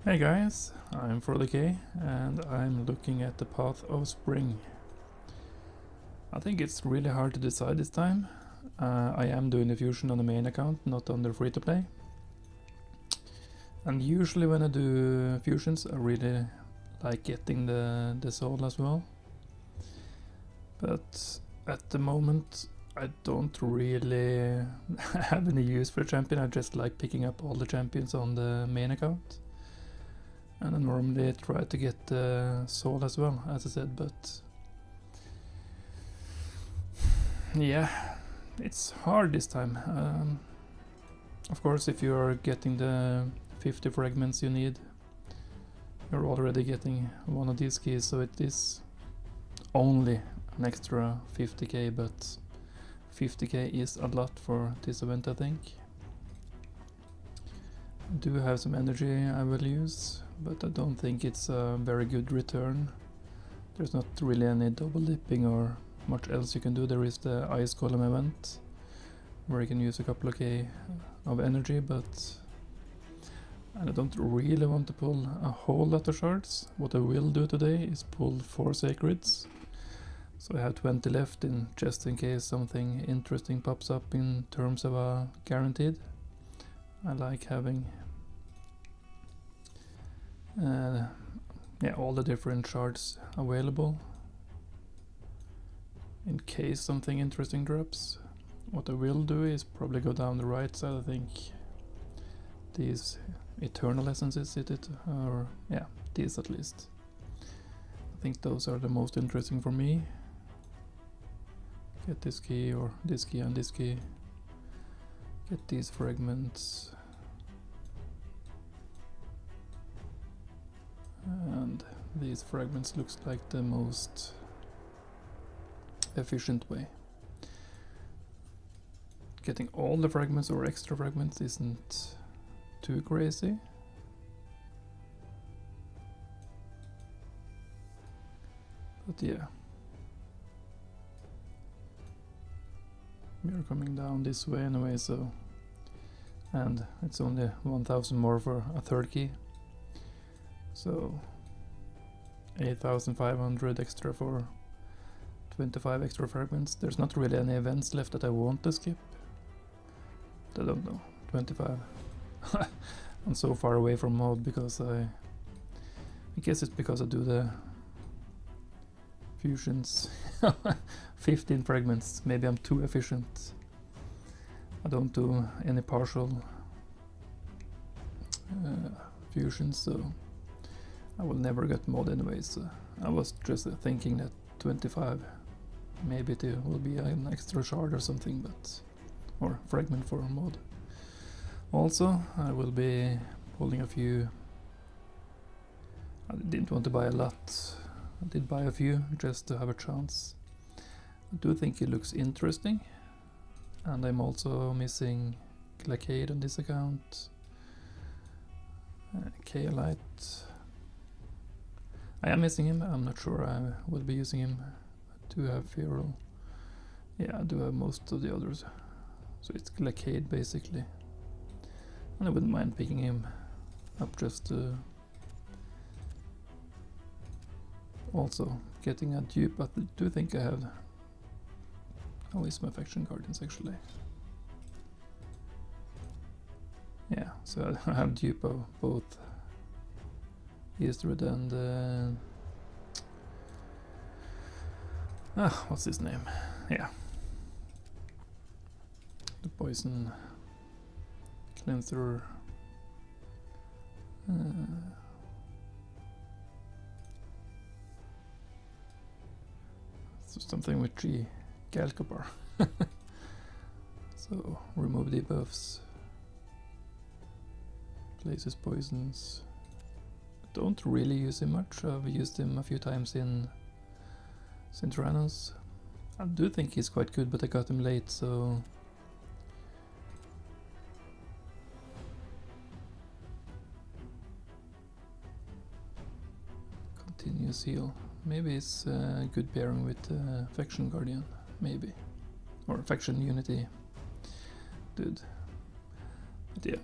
Hey guys, I'm FroTheK and I'm looking at the path of spring. I think it's really hard to decide this time. I am doing the fusion on the main account, not on the free-to-play. And usually when I do fusions I really like getting the soul as well. But at the moment I don't really have any use for a champion. I just like picking up all the champions on the main account. And I normally try to get the soul as well, as I said, but yeah, it's hard this time. Of course, if you are getting the 50 fragments you need, you're already getting one of these keys, so it is only an extra 50k, but 50k is a lot for this event, I think. I do have some energy I will use, but I don't think it's a very good return. There's not really any double dipping or much else you can do. There is the ice column event where you can use a couple of k of energy, but I don't really want to pull a whole lot of shards. What I will do today is pull 4 sacreds, so I have 20 left in just in case something interesting pops up in terms of a guaranteed. I like having all the different shards available in case something interesting drops. What I will do is probably go down the right side. I think these eternal essences hit it, or yeah, these at least. I think those are the most interesting for me. Get this key or this key and this key. Get these fragments. And these fragments looks like the most efficient way. Getting all the fragments or extra fragments isn't too crazy. But yeah. We're coming down this way anyway, so... And it's only 1000 more for a third key. So 8500 extra for 25 extra fragments. There's not really any events left that I want to skip. I don't know. 25. I'm so far away from mode because I guess it's because I do the fusions. 15 fragments. Maybe I'm too efficient. I don't do any partial fusions, so I will never get mod anyways. I was just thinking that 25, maybe it will be an extra shard or something, but or fragment for mod. Also, I will be pulling a few. I didn't want to buy a lot. I did buy a few just to have a chance. I do think it looks interesting, and I'm also missing Glaciade on this account. Kaolite. I am missing him. I'm not sure I will be using him. I do have Feral. Yeah, I do have most of the others. So it's Glaciade basically. And I wouldn't mind picking him up just to also getting a dupe. I do think I have... How is my faction guardians actually? Yeah, so I have dupe of both Eastwood and what's his name? Yeah, the poison cleanser. So something with G, Galcabar. So remove debuffs, places poisons. Don't really use him much. I've used him a few times in Centranos. I do think he's quite good, but I got him late, so... Continuous heal. Maybe it's a good pairing with Faction Guardian, maybe. Or Faction Unity dude. But yeah.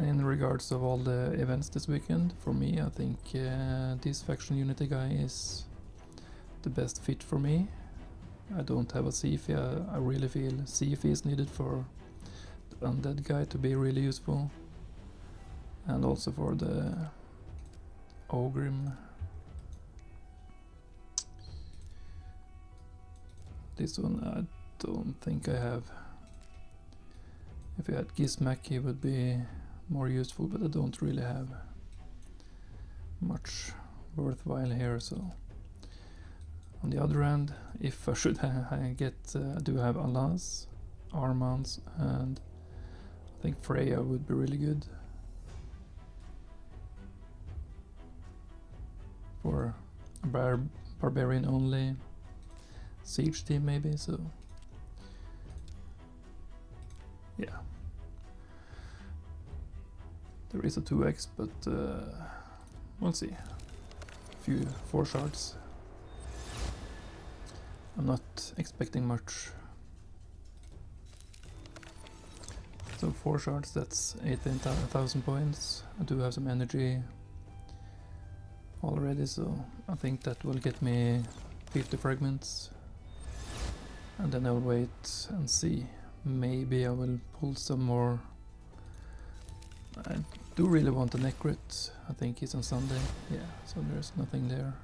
in regards of all the events this weekend, for me, I think this faction unity guy is the best fit for me. I don't have a Sifi. I really feel Sifi is needed for the undead guy to be really useful, and also for the Ogrim. This one I don't think I have. If I had Gizmak he would be more useful, but I don't really have much worthwhile here, so on the other hand, if I should get, I do have Alas, Armans, and I think Freya would be really good for a barbarian only siege team maybe, so yeah. There is a 2x, but we'll see. A few 4 shards. I'm not expecting much. So 4 shards, that's 18,000 points. I do have some energy already, so I think that will get me 50 fragments. And then I'll wait and see. Maybe I will pull some more. I do really want a Necrit. I think he's on Sunday. Yeah, so there's nothing there.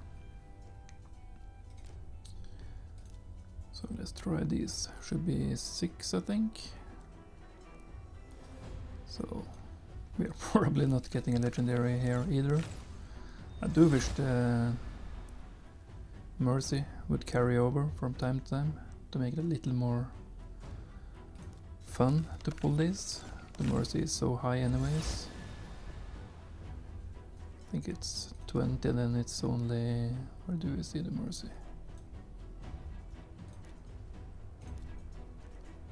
So let's try these. Should be 6, I think. So we're probably not getting a legendary here either. I do wish the Mercy would carry over from time to time to make it a little more fun to pull this. The Mercy is so high anyways. I think it's 20 and then it's only... where do we see the Mercy?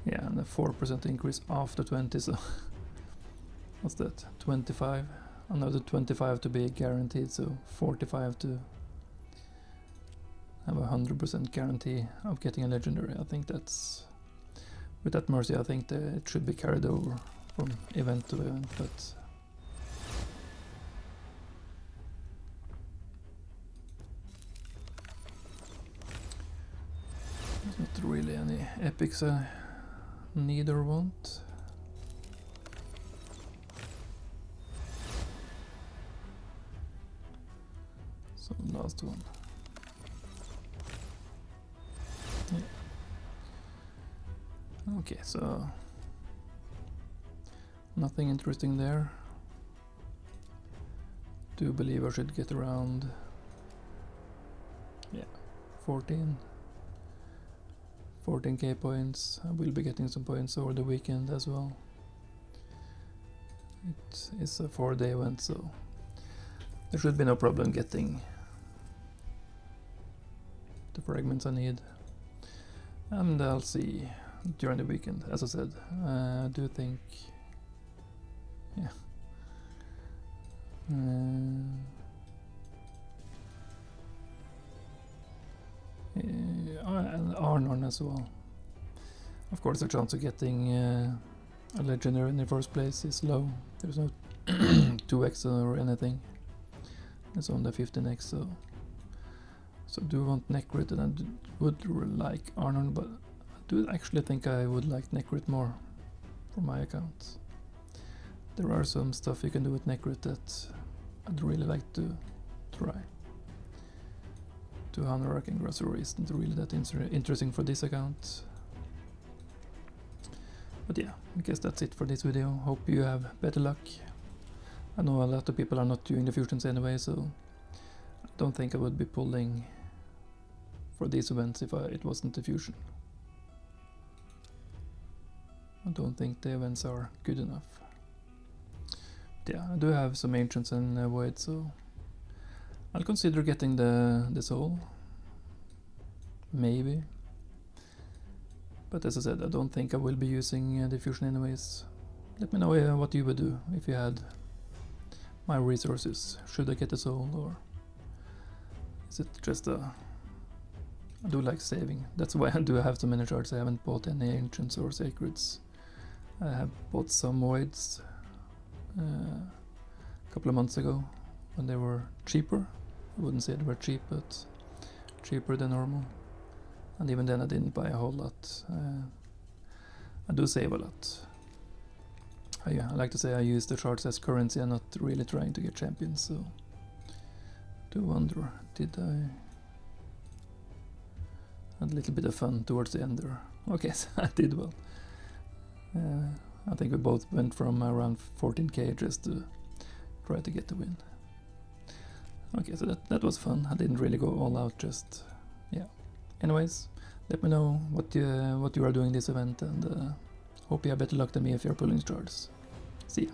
Yeah, and a 4% increase after 20, so what's that? 25. Another 25 to be guaranteed, so 45 to have a 100% guarantee of getting a legendary. I think that's... with that Mercy, I think that it should be carried over from event to event, but... there's not really any epics I need or want. So last one. Yeah. Okay, so nothing interesting there. Do believe I should get around 14k points. I will be getting some points over the weekend as well. It is a 4-day event, so there should be no problem getting the fragments I need. And I'll see during the weekend, as I said. I do think... yeah. And Arnon as well. Of course the chance of getting a legendary in the first place is low. There's no 2x or anything. It's only 15x, so do want Necrit, and I would like Arnon, but I do actually think I would like Necrit more for my account. There are some stuff you can do with Necrit that I'd really like to try. 200 Arc and Grasser isn't really that interesting for this account. But yeah, I guess that's it for this video. Hope you have better luck. I know a lot of people are not doing the fusions anyway, so I don't think I would be pulling for these events if it wasn't the fusion. I don't think the events are good enough. But yeah, I do have some ancients and void, so I'll consider getting the soul. Maybe. But as I said, I don't think I will be using the fusion anyways. Let me know what you would do if you had my resources. Should I get the soul, or is it just a... I do like saving. That's why I do have so many shards. I haven't bought any ancients or sacreds. I have bought some voids, a couple of months ago when they were cheaper. I wouldn't say they were cheap, but cheaper than normal. And even then I didn't buy a whole lot. I do save a lot. I like to say I use the shards as currency and not really trying to get champions, so do wonder, did I had a little bit of fun towards the end there. Okay, so I did well. I think we both went from around 14k just to try to get the win. Okay, so that was fun. I didn't really go all out, just yeah. Anyways, let me know what you are doing this event, and hope you have better luck than me if you're pulling shards. See ya.